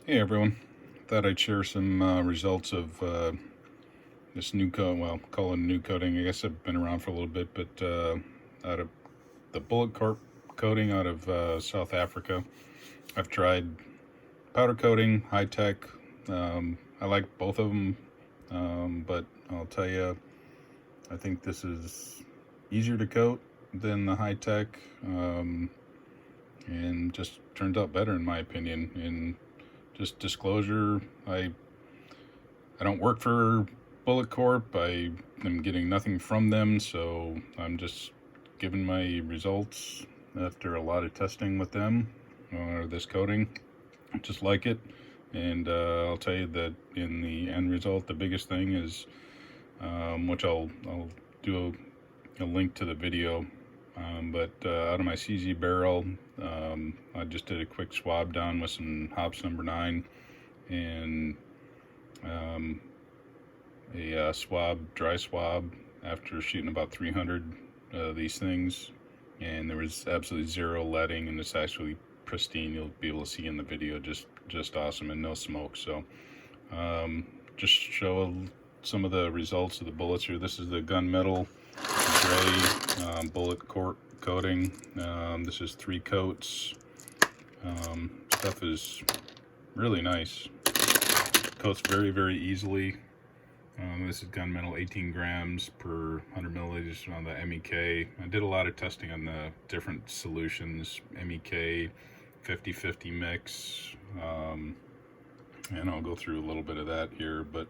Hey everyone, thought I'd share some results of this new coat. Well, call it a new coating. I guess I've been around for a little bit, but out of the Corp coating out of South Africa. I've tried powder coating, Hi-Tek. I like both of them, but I'll tell you, I think this is easier to coat than the Hi-Tek, and just turns out better in my opinion. And just disclosure, I don't work for Corp. I am getting nothing from them, so I'm just giving my results after a lot of testing with them or this coating. I just like it, and I'll tell you that in the end result, the biggest thing is, which I'll do a link to the video. But out of my CZ barrel, I just did a quick swab down with some hops number 9 and a dry swab after shooting about 300 these things, and there was absolutely zero leading, and it's actually pristine. You'll be able to see in the video, just awesome, and no smoke. So just show some of the results of the bullets here. This is the gunmetal gray bullet coating. This is 3 coats. Stuff is really nice. Coats very, very easily. This is gunmetal, 18 grams per 100 milliliters on the MEK. I did a lot of testing on the different solutions, MEK, 50-50 mix, and I'll go through a little bit of that here, but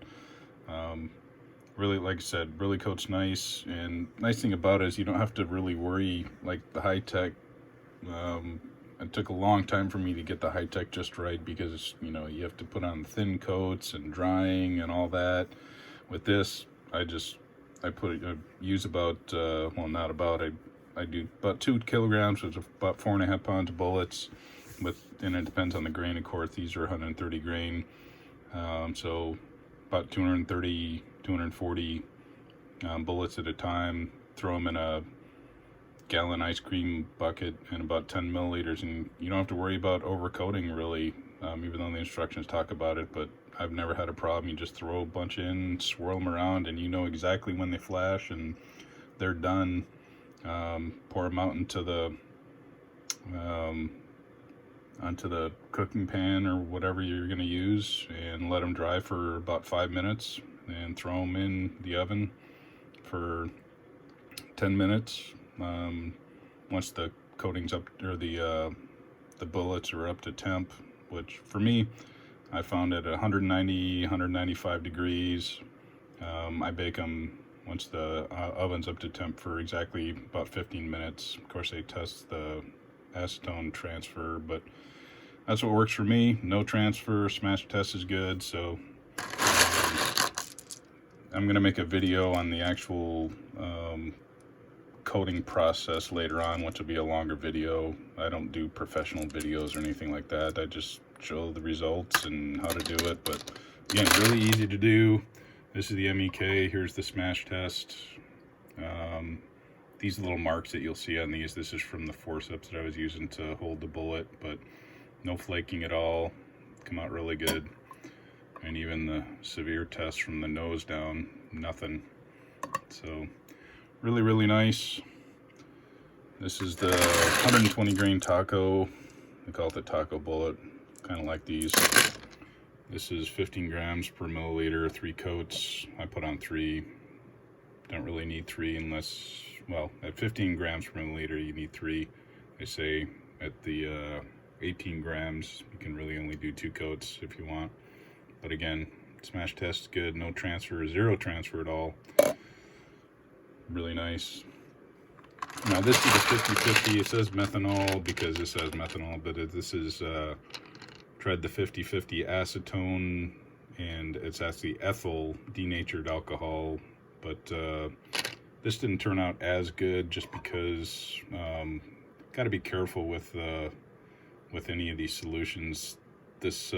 really, like I said, really coats nice. And nice thing about it is you don't have to really worry like the Hi-Tek. It took a long time for me to get the Hi-Tek just right, because you have to put on thin coats and drying and all that. With this, I use about I do about 2 kilograms, which is about 4.5 pounds of bullets. And it depends on the grain, of course. These are 130 grain, so about 230, 240 bullets at a time. Throw them in a gallon ice cream bucket and about 10 milliliters, and you don't have to worry about overcoating really, even though the instructions talk about it. But I've never had a problem. You just throw a bunch in, swirl them around, and you know exactly when they flash and they're done. Pour them out into the onto the cooking pan or whatever you're going to use, and let them dry for about 5 minutes, and throw them in the oven for 10 minutes. Once the coating's up, or the bullets are up to temp, which for me, I found at 190, 195 degrees. I bake them once the oven's up to temp for exactly about 15 minutes. Of course, they test the acetone transfer, but that's what works for me. No transfer, smash test is good. So I'm going to make a video on the actual coating process later on, which will be a longer video. I don't do professional videos or anything like that. I just show the results and how to do it. But again, really easy to do. This is the MEK. Here's the smash test. These little marks that you'll see on these, this is from the forceps that I was using to hold the bullet, but no flaking at all. Come out really good. And even the severe test from the nose down, nothing. So really, really nice. This is the 120 grain taco. They call it the taco bullet. Kind of like these. This is 15 grams per milliliter, 3 coats. I put on 3. Don't really need 3 unless, well, at 15 grams per milliliter, you need 3. They say at the 18 grams, you can really only do 2 coats if you want. But again, smash test is good. No transfer, 0 transfer at all. Really nice. Now this is a 50-50. It says methanol because this has methanol, but this is tried the 50-50 acetone, and it's actually ethyl denatured alcohol. But this didn't turn out as good, just because got to be careful with any of these solutions. This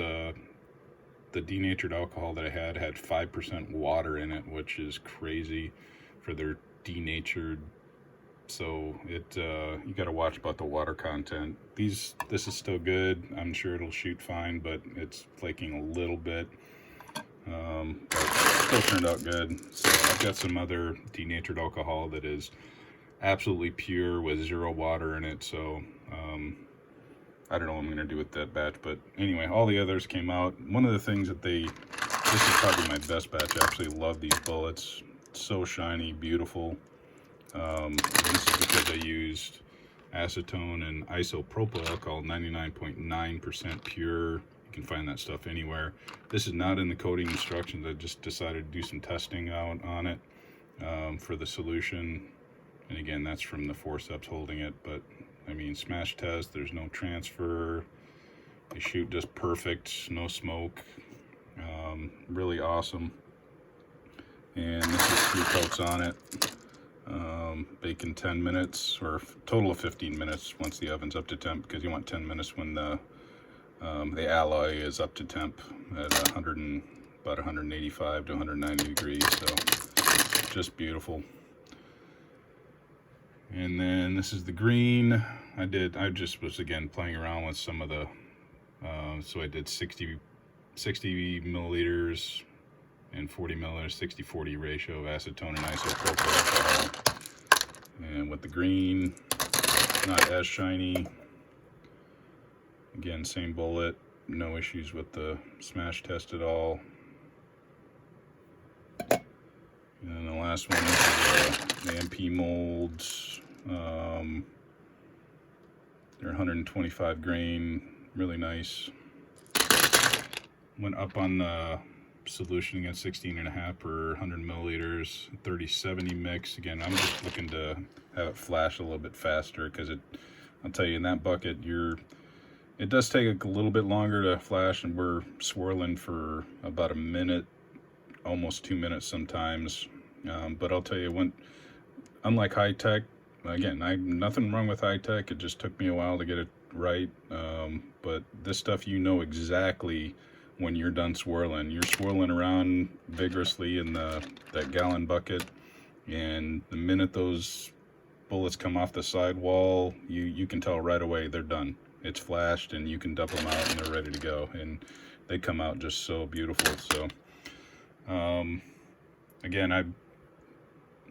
the denatured alcohol that I had 5% water in it, which is crazy for their denatured So you got to watch about the water content. This is still good. I'm sure it'll shoot fine, but it's flaking a little bit. But still turned out good. So I've got some other denatured alcohol that is absolutely pure with 0 water in it. So I don't know what I'm going to do with that batch. But anyway, all the others came out. One of the things that this is probably my best batch. I absolutely love these bullets. It's so shiny, beautiful. This is because I used acetone and isopropyl alcohol, 99.9% pure. You can find that stuff anywhere. This is not in the coating instructions. I just decided to do some testing out on it for the solution. And again, that's from the forceps holding it. But I mean, smash test, there's no transfer. They shoot just perfect, no smoke. Really awesome. And this is 3 coats on it. Baking 10 minutes, or total of 15 minutes once the oven's up to temp, because you want 10 minutes when the alloy is up to temp at about 185 to 190 degrees. So just beautiful. And then this is the green. I just was again playing around with some of the so I did 60 milliliters and 40 milliliters, 60-40 ratio of acetone and isopropyl alcohol. And with the green, not as shiny. Again, same bullet, no issues with the smash test at all. And then the last one, this is the MP molds. They're 125 grain, really nice. Went up on the solution against 16.5 per 100 milliliters, 30-70 mix. Again, I'm just looking to have it flash a little bit faster, because I'll tell you, in that bucket, it does take a little bit longer to flash, and we're swirling for about a minute, almost 2 minutes sometimes. But I'll tell you, unlike Hi-Tek, again, nothing wrong with Hi-Tek. It just took me a while to get it right. But this stuff, you know exactly when you're done swirling. You're swirling around vigorously in that gallon bucket, and the minute those bullets come off the sidewall, you can tell right away they're done. It's flashed, and you can dump them out, and they're ready to go. And they come out just so beautiful. So again,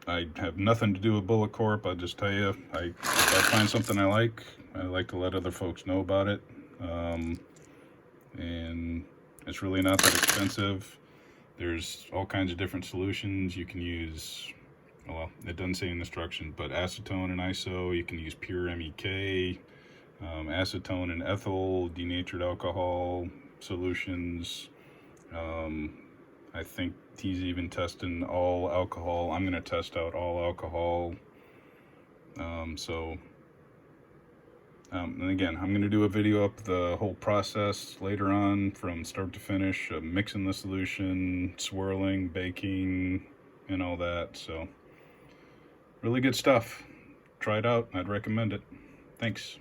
I have nothing to do with Bullet Corp. I'll just tell you, if I find something I like to let other folks know about it. And it's really not that expensive. There's all kinds of different solutions. You can use, well, it doesn't say in the instructions, but acetone and iso. You can use pure MEK, acetone and ethyl, denatured alcohol solutions. I think he's even testing all alcohol. I'm going to test out all alcohol. And again, I'm going to do a video up the whole process later on from start to finish, mixing the solution, swirling, baking, and all that. So really good stuff. Try it out. I'd recommend it. Thanks.